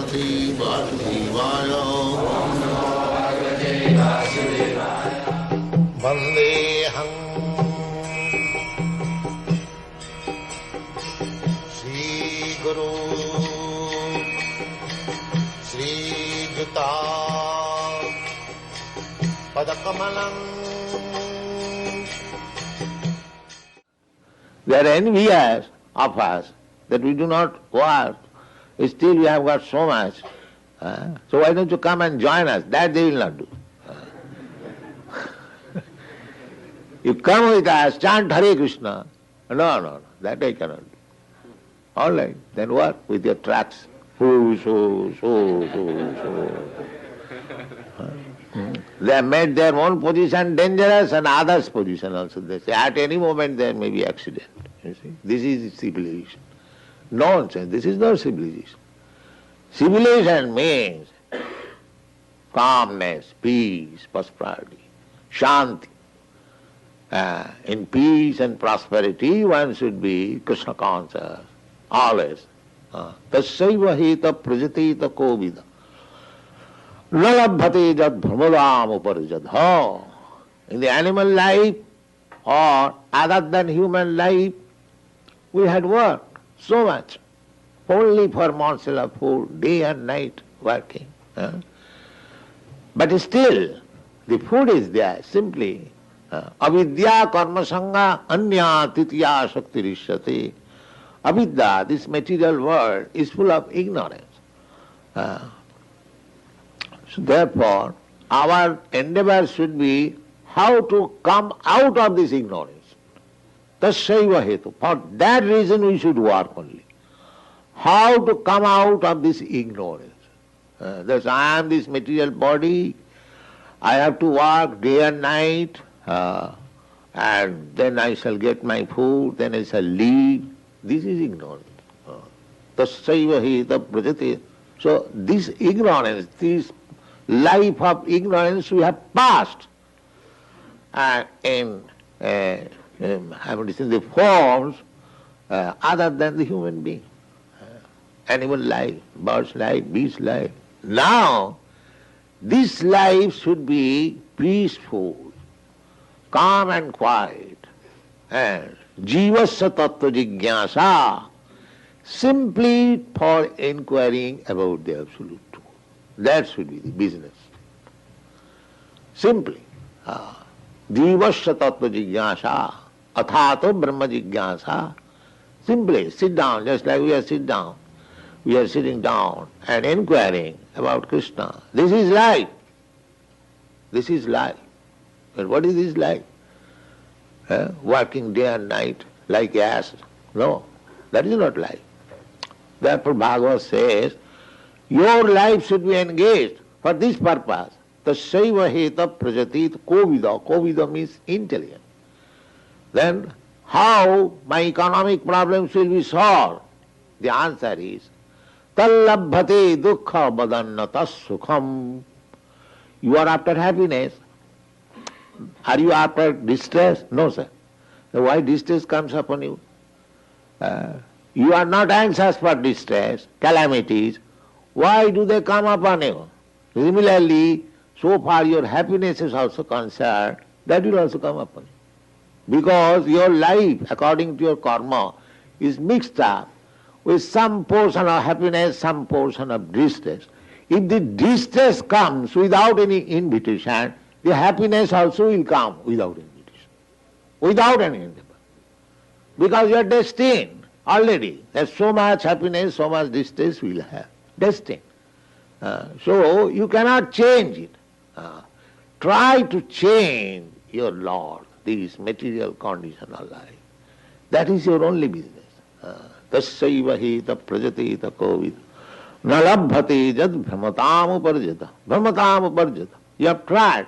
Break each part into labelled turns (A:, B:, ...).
A: Bhagavate Vasudevaya. Vandeham Shri Guru Shri Juta Padakamalam. They are envious of us that we do not work. Still we have got so much. So why don't you come and join us? That they will not do. You come with us, chant Hare Krishna. No, that I cannot do. All right, then work with your tracks. So. They have made their own position dangerous and others' position also. They say at any moment there may be accident. You see, this is civilization. Nonsense. This is not civilization. Civilization means calmness, peace, prosperity, shanti. In peace and prosperity, one should be Krishna conscious, always. Tasyaiva heta prajateta kovida. Nalabhate jad brahmadam uparjad. In the animal life or other than human life, we had worked so much, only for morsel of food, day and night working. But still, the food is there, simply. Avidya karma sangha anya titya shaktirishyate. Avidya, this material world, is full of ignorance. So therefore, our endeavor should be how to come out of this ignorance. Tasyaiva hetu. For that reason we should work only. How to come out of this ignorance. Thus I am this material body, I have to work day and night, and then I shall get my food, then I shall leave. This is ignorance. Tasyaiva heta prajate. So this ignorance, this life of ignorance we have passed in the forms other than the human being. Animal life, bird's life, beast life. Now, this life should be peaceful, calm and quiet, and jivasya tattva jigyasa, simply for inquiring about the Absolute Truth. That should be the business. Simply. Jivasya tattva jigyasa, athato brahma jigyasa. Simply sit down, just like we are sit down. We are sitting down and inquiring about Krishna. This is life. This is life. And what is this life? Working day and night like ass. No, that is not life. Therefore Bhagavad says, your life should be engaged for this purpose. Tasyaiva heta prajatit kovida. Kovida means intelligent. Then how my economic problems will be solved? The answer is, tallabhate dukkha badannatas sukham. You are after happiness. Are you after distress? No, sir. So why distress comes upon you? You are not anxious for distress, calamities. Why do they come upon you? Similarly, so far your happiness is also concerned, that will also come upon you. Because your life, according to your karma, is mixed up with some portion of happiness, some portion of distress. If the distress comes without any invitation, the happiness also will come without invitation, without any endeavor. Because you are destined already. There's so much happiness, so much distress we will have. Destined. So you cannot change it. Try to change your Lord, this material conditional life. That is your only business. Tasyaiva heta prajateta kovida. Nalabhate jad brahmatam uparjata. Brahmatam uparjata. You have tried.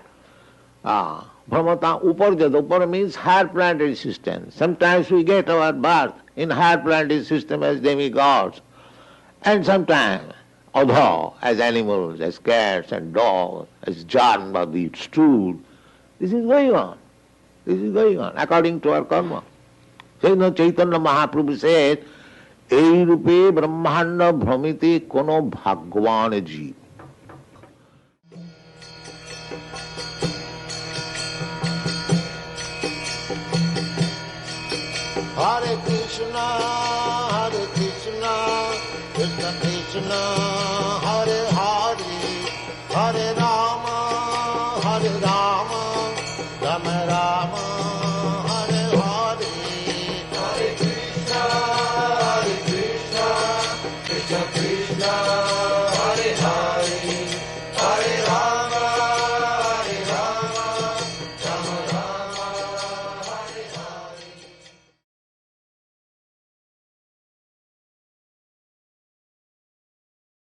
A: Brahmatam uparjata. Upar means higher planetary system. Sometimes we get our birth in higher planetary system as demigods. And sometimes adha, as animals, as cats and dogs, as janma, the stool. This is going on. This is going on according to our karma. Chaitanya Mahaprabhu said, এই রূপে ব্রহ্মাণ্ড ভ্রমিতে কোন ভাগ্যবান জীব।
B: Hare Krishna, Krishna Krishna, Hare Hare, Hare Rama, Rama Rama